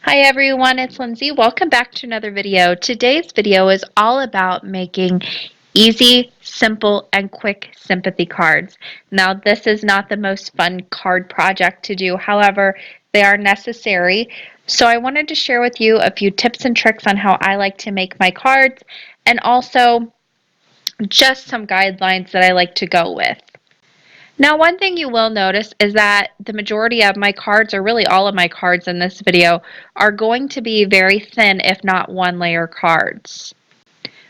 Hi everyone, it's Lindsay. Welcome back to another video. Today's video is all about making easy, simple, and quick sympathy cards. Now, this is not the most fun card project to do. However, they are necessary. So I wanted to share with you a few tips and tricks on how I like to make my cards and also just some guidelines that I like to go with. Now, one thing you will notice is that the majority of my cards, or really all of my cards in this video, are going to be very thin, if not one layer cards.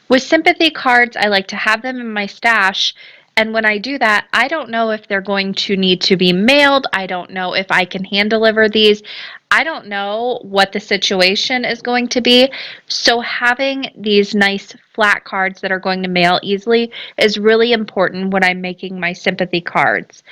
With sympathy cards, I like to have them in my stash, and when I do that, I don't know if they're going to need to be mailed. I don't know if I can hand deliver these. I don't know what the situation is going to be. So having these nice flat cards that are going to mail easily is really important when I'm making my sympathy cards.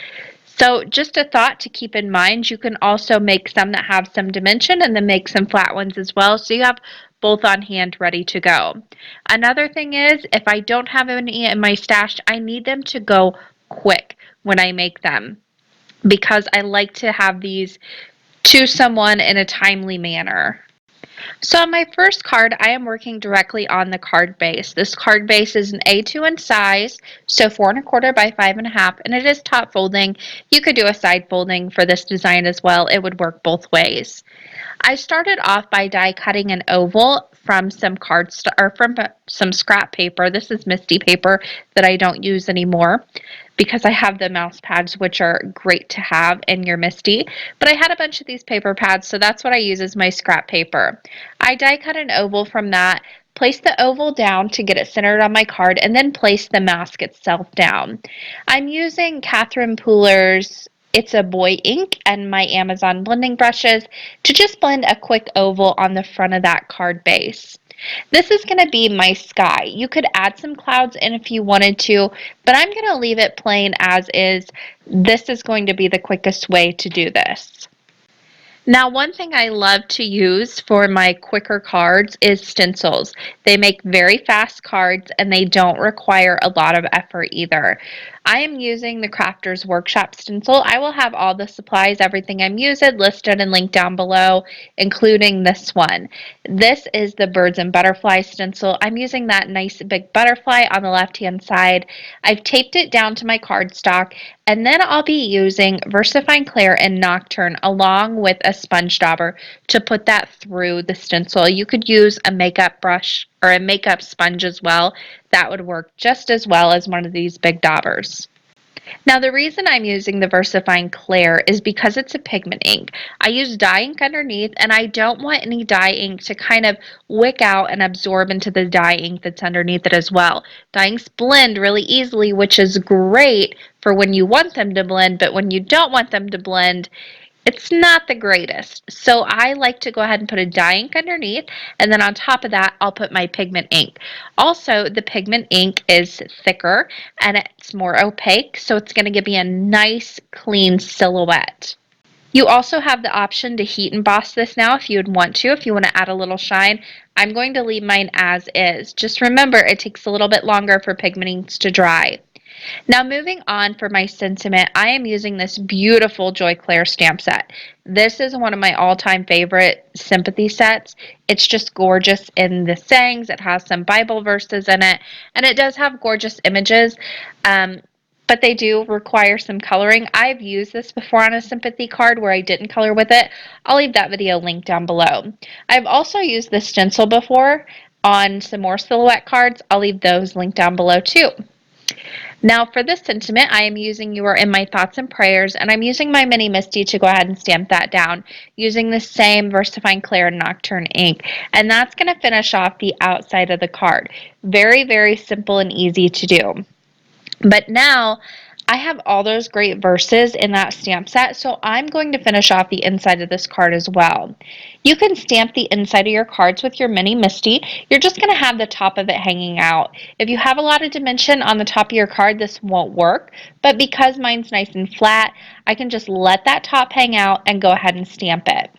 So just a thought to keep in mind, you can also make some that have some dimension and then make some flat ones as well, so you have both on hand ready to go. Another thing is, if I don't have any in my stash, I need them to go quick when I make them because I like to have these to someone in a timely manner. So on my first card, I am working directly on the card base. This card base is an A2 in size, so 4 1/4 by 5 1/2, and it is top folding. You could do a side folding for this design as well. It would work both ways. I started off by die cutting an oval from some some scrap paper. This is Misty paper that I don't use anymore because I have the mouse pads, which are great to have in your Misty. But I had a bunch of these paper pads, so that's what I use as my scrap paper. I die cut an oval from that, place the oval down to get it centered on my card, and then place the mask itself down. I'm using Catherine Pooler's It's a Boy ink and my Amazon blending brushes to just blend a quick oval on the front of that card base. This is going to be my sky. You could add some clouds in if you wanted to, but I'm going to leave it plain as is. This is going to be the quickest way to do this. Now, one thing I love to use for my quicker cards is stencils. They make very fast cards and they don't require a lot of effort either. I am using the Crafter's Workshop stencil. I will have all the supplies, everything I'm using, listed and linked down below, including this one. This is the Birds and Butterflies stencil. I'm using that nice big butterfly on the left-hand side. I've taped it down to my cardstock, and then I'll be using VersaFine Clear and Nocturne along with a sponge dauber to put that through the stencil. You could use a makeup brush or a makeup sponge as well. That would work just as well as one of these big daubers. Now, the reason I'm using the VersaFine Clear is because it's a pigment ink. I use dye ink underneath, and I don't want any dye ink to kind of wick out and absorb into the dye ink that's underneath it as well. Dye inks blend really easily, which is great for when you want them to blend, but when you don't want them to blend, it's not the greatest. So I like to go ahead and put a dye ink underneath, and then on top of that, I'll put my pigment ink. Also, the pigment ink is thicker and it's more opaque, so it's going to give me a nice, clean silhouette. You also have the option to heat emboss this now if you would want to, if you want to add a little shine. I'm going to leave mine as is. Just remember, it takes a little bit longer for pigment inks to dry. Now moving on for my sentiment, I am using this beautiful Joy Claire stamp set. This is one of my all-time favorite sympathy sets. It's just gorgeous in the sayings. It has some Bible verses in it, and it does have gorgeous images. But they do require some coloring. I've used this before on a sympathy card where I didn't color with it. I'll leave that video linked down below. I've also used this stencil before on some more silhouette cards. I'll leave those linked down below too. Now for this sentiment, I am using You Are in My Thoughts and Prayers, and I'm using my mini Misty to go ahead and stamp that down using the same VersaFine Clear Nocturne ink. And that's going to finish off the outside of the card. Very, very simple and easy to do. But now I have all those great verses in that stamp set, so I'm going to finish off the inside of this card as well. You can stamp the inside of your cards with your mini Misty. You're just going to have the top of it hanging out. If you have a lot of dimension on the top of your card, this won't work, but because mine's nice and flat, I can just let that top hang out and go ahead and stamp it.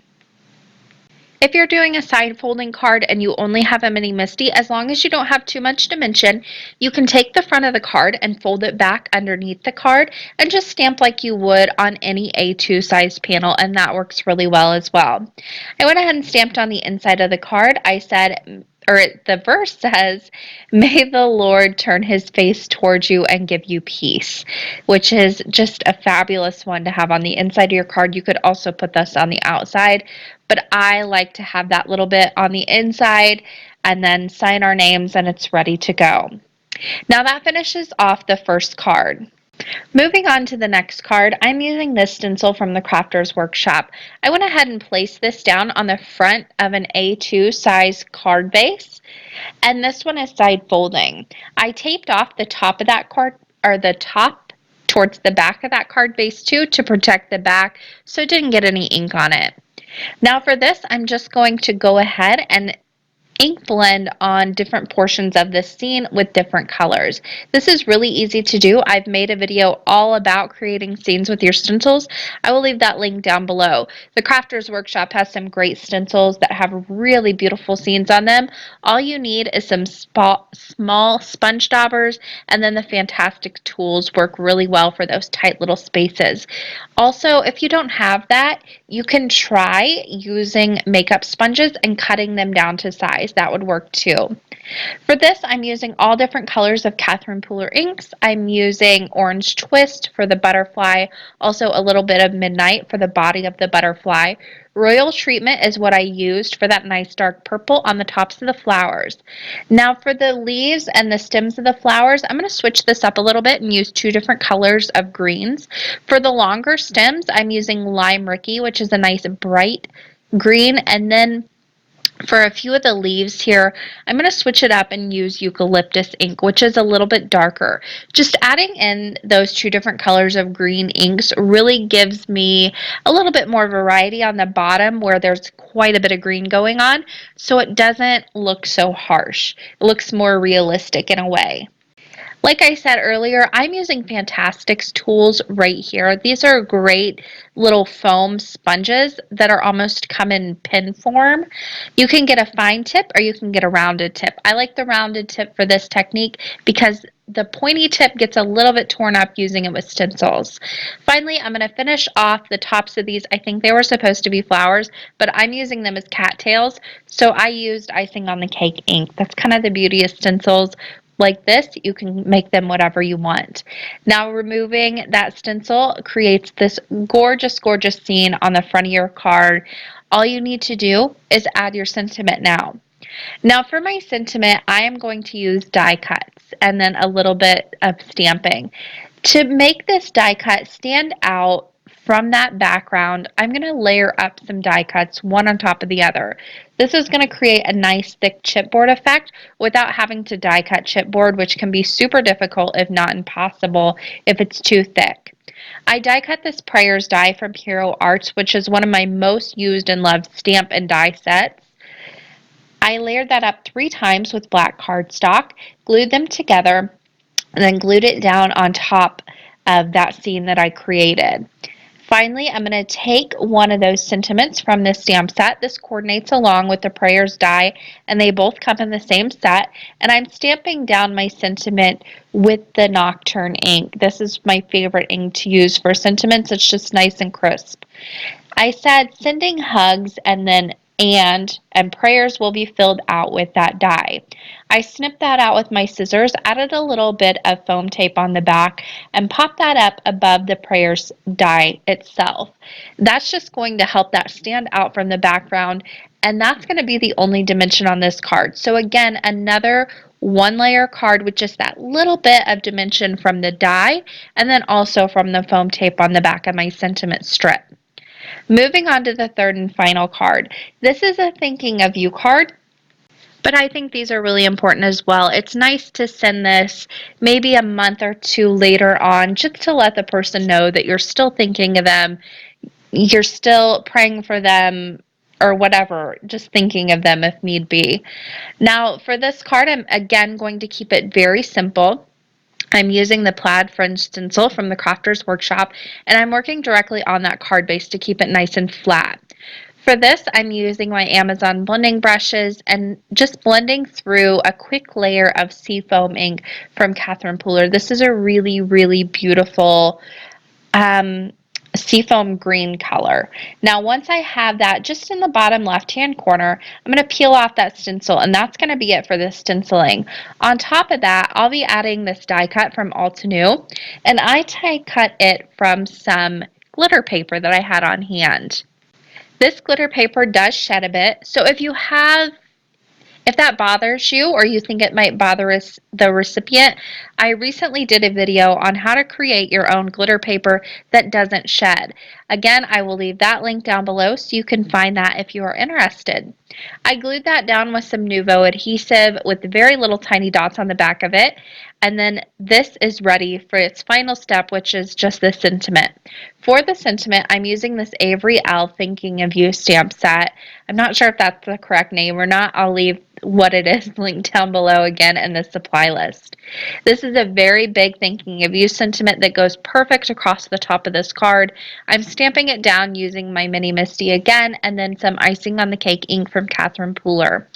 If you're doing a side folding card and you only have a mini MISTI, as long as you don't have too much dimension, you can take the front of the card and fold it back underneath the card and just stamp like you would on any A2 size panel, and that works really well as well. I went ahead and stamped on the inside of the card. I said, or the verse says, "May the Lord turn his face towards you and give you peace," which is just a fabulous one to have on the inside of your card. You could also put this on the outside, but I like to have that little bit on the inside and then sign our names and it's ready to go. Now that finishes off the first card. Moving on to the next card, I'm using this stencil from the Crafters Workshop. I went ahead and placed this down on the front of an A2 size card base, and this one is side folding. I taped off the top of that card, or the top towards the back of that card base too, to protect the back so it didn't get any ink on it. Now for this, I'm just going to go ahead and ink blend on different portions of this scene with different colors. This is really easy to do. I've made a video all about creating scenes with your stencils. I will leave that link down below. The Crafters Workshop has some great stencils that have really beautiful scenes on them. All you need is some small sponge daubers, and then the fantastic tools work really well for those tight little spaces. Also, if you don't have that, you can try using makeup sponges and cutting them down to size. That would work too. For this, I'm using all different colors of Catherine Pooler inks. I'm using Orange Twist for the butterfly, also a little bit of Midnight for the body of the butterfly. Royal Treatment is what I used for that nice dark purple on the tops of the flowers. Now for the leaves and the stems of the flowers, I'm going to switch this up a little bit and use two different colors of greens. For the longer stems, I'm using Lime Ricky, which is a nice bright green, and then for a few of the leaves here, I'm going to switch it up and use Eucalyptus ink, which is a little bit darker. Just adding in those two different colors of green inks really gives me a little bit more variety on the bottom where there's quite a bit of green going on, so it doesn't look so harsh. It looks more realistic in a way. Like I said earlier, I'm using Fantastics tools right here. These are great little foam sponges that are almost come in pin form. You can get a fine tip or you can get a rounded tip. I like the rounded tip for this technique because the pointy tip gets a little bit torn up using it with stencils. Finally, I'm going to finish off the tops of these. I think they were supposed to be flowers, but I'm using them as cattails, so I used icing on the cake ink. That's kind of the beauty of stencils like this. You can make them whatever you want. Now removing that stencil creates this gorgeous, gorgeous scene on the front of your card. All you need to do is add your sentiment now. Now for my sentiment, I am going to use die cuts and then a little bit of stamping. To make this die cut stand out from that background, I'm going to layer up some die cuts one on top of the other. This is going to create a nice thick chipboard effect without having to die cut chipboard, which can be super difficult if not impossible if it's too thick. I die cut this Prayers die from Hero Arts, which is one of my most used and loved stamp and die sets. I layered that up 3 times with black cardstock, glued them together, and then glued it down on top of that scene that I created. Finally, I'm going to take one of those sentiments from this stamp set. This coordinates along with the Prayers die, and they both come in the same set. And I'm stamping down my sentiment with the Nocturne ink. This is my favorite ink to use for sentiments. It's just nice and crisp. I said sending hugs and then and prayers will be filled out with that die. I snipped that out with my scissors, added a little bit of foam tape on the back, and popped that up above the prayers die itself. That's just going to help that stand out from the background, and that's going to be the only dimension on this card. So again, another one layer card with just that little bit of dimension from the die, and then also from the foam tape on the back of my sentiment strip. Moving on to the third and final card. This is a thinking of you card, but I think these are really important as well. It's nice to send this maybe a month or two later on just to let the person know that you're still thinking of them, you're still praying for them, or whatever, just thinking of them if need be. Now for this card, I'm again going to keep it very simple. I'm using the plaid fringe stencil from the Crafters Workshop, and I'm working directly on that card base to keep it nice and flat. For this, I'm using my Amazon blending brushes and just blending through a quick layer of seafoam ink from Catherine Pooler. This is a really, really beautiful um, seafoam green color. Now, once I have that just in the bottom left-hand corner, I'm going to peel off that stencil, and that's going to be it for the stenciling. On top of that, I'll be adding this die cut from Altenew, and I die cut it from some glitter paper that I had on hand. This glitter paper does shed a bit, so if that bothers you or you think it might bother the recipient, I recently did a video on how to create your own glitter paper that doesn't shed. Again, I will leave that link down below so you can find that if you are interested. I glued that down with some Nuvo adhesive with very little tiny dots on the back of it. And then this is ready for its final step, which is just the sentiment. For the sentiment, I'm using this Avery L Thinking of You stamp set. I'm not sure if that's the correct name or not. I'll leave what it is linked down below again in the supply list. This is a very big Thinking of You sentiment that goes perfect across the top of this card. I'm stamping it down using my Mini Misty again and then some icing on the cake ink from Catherine Pooler.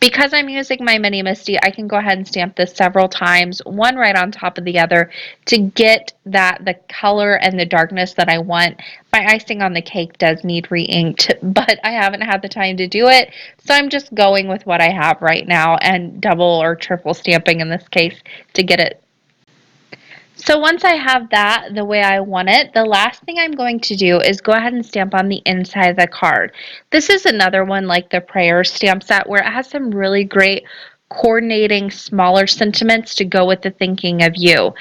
Because I'm using my Mini Misty, I can go ahead and stamp this several times, one right on top of the other, to get the color and the darkness that I want. My icing on the cake does need re-inked, but I haven't had the time to do it, so I'm just going with what I have right now and double or triple stamping in this case to get it. So once I have that the way I want it, the last thing I'm going to do is go ahead and stamp on the inside of the card. This is another one like the prayer stamp set where it has some really great coordinating smaller sentiments to go with the thinking of you.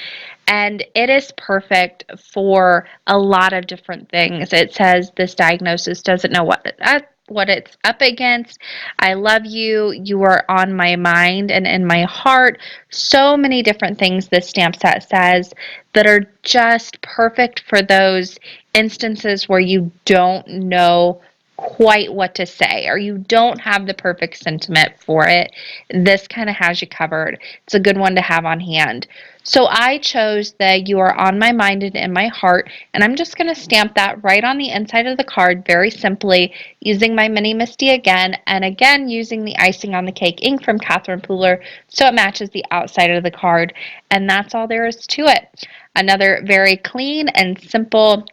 And it is perfect for a lot of different things. It says this diagnosis doesn't know what it's up against. I love you. You are on my mind and in my heart. So many different things this stamp set says that are just perfect for those instances where you don't know quite what to say or you don't have the perfect sentiment for it. This kind of has you covered. It's a good one to have on hand. So I chose the You Are On My Mind and in My Heart, and I'm just going to stamp that right on the inside of the card very simply using my Mini Misty again, and again using the icing on the cake ink from Catherine Pooler so it matches the outside of the card, and that's all there is to it. Another very clean and simple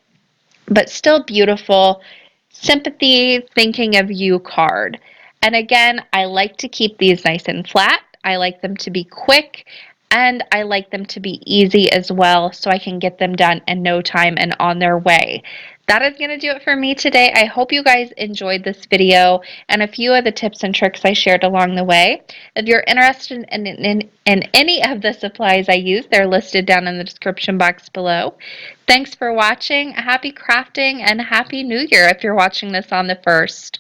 but still beautiful Sympathy Thinking of You card. And again, I like to keep these nice and flat. I like them to be quick and I like them to be easy as well so I can get them done in no time and on their way. That is going to do it for me today. I hope you guys enjoyed this video and a few of the tips and tricks I shared along the way. If you're interested in any of the supplies I use, they're listed down in the description box below. Thanks for watching. Happy crafting and Happy New Year if you're watching this on the 1st.